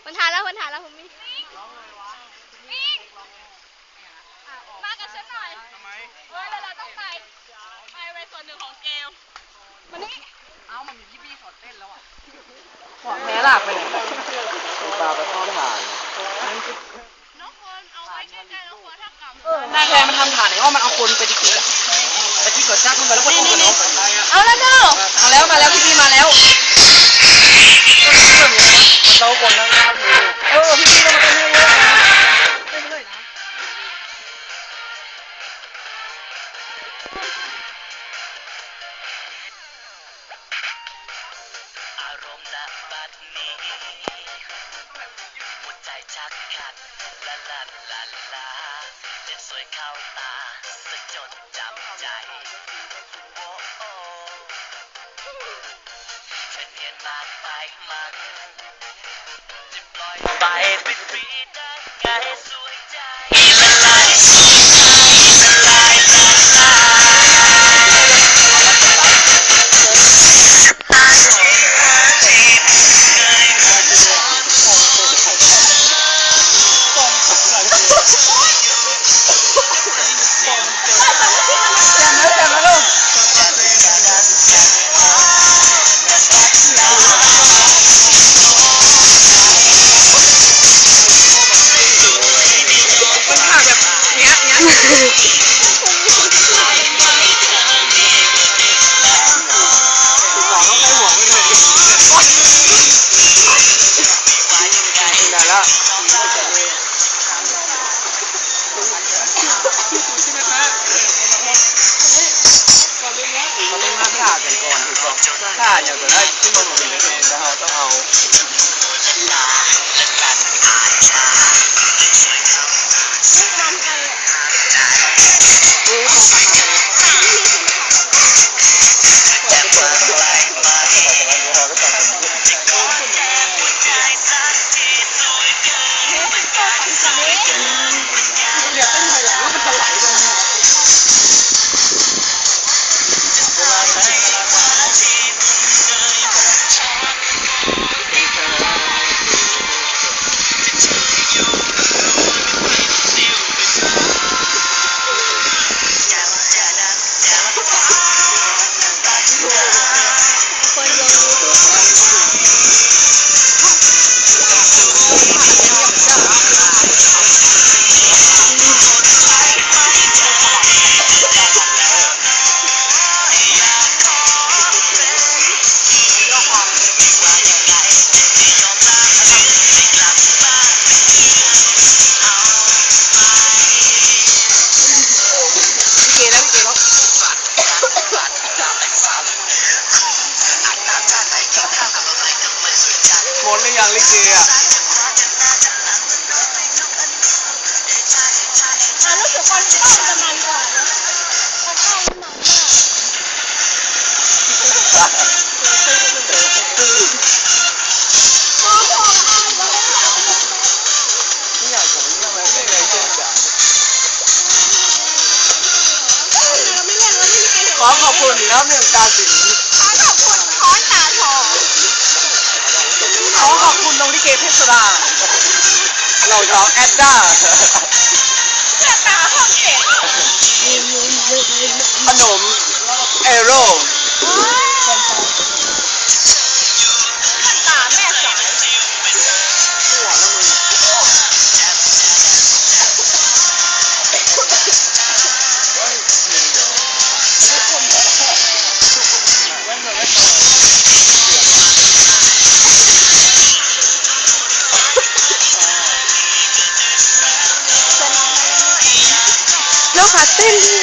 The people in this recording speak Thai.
คนถ่ายแล้วผมมีมากับฉันหน่อยทำไมเฮ้ยเราต้องไปส่วนหนึ่งของเกมมันนี่มันมีพี่สอนเต้นแล้วอ่ะแม่หลักไปไหนตาไปข้อฐานน้องคนเอาไว้ใกล้ๆน้องคนถ้ากลับนายแพรมันทำฐานไหนว่ามันเอาคนไปดิกิไปที่กดจ้างขึ้นไปแล้วก็ต้องนี่เอาแล้วเด้อมาแล้วพี่มาแล้วมันเต้าคนนั่งหน้าดูพี่เรามาเป็นเรื่องเลยนะอารมณ์ณบัดนี้หัวใจชักขัดละลันลาลาเล่นสวยเข้าตาสะจดจำใจโอ้โอ้เธอเนียนมากไปมั้งจะปล่อยไปฟรีๆได้ไงสวยใจละลายสวยใจละลายละลายถ้าอยากจะได้ที่มันมีในเพลงแต่เราต้องเอาหมดหรือยังลิเกอ่ะรู้สึกคนเข้าจะมันกว่านะคนเข้ามันมากนี่อยากจะไม่ยังไงไม่ไงเช่นกันขอขอบคุณน้ำหนึ่งตาสินขอขอบคุณค้อนตาทองขอขอบคุณน้องลิเกเพชรราเราท้องแอดด้าเสื้อตาห้องเจ็ดขนมเอโร่ตาแม่สายแล้วขาเต้น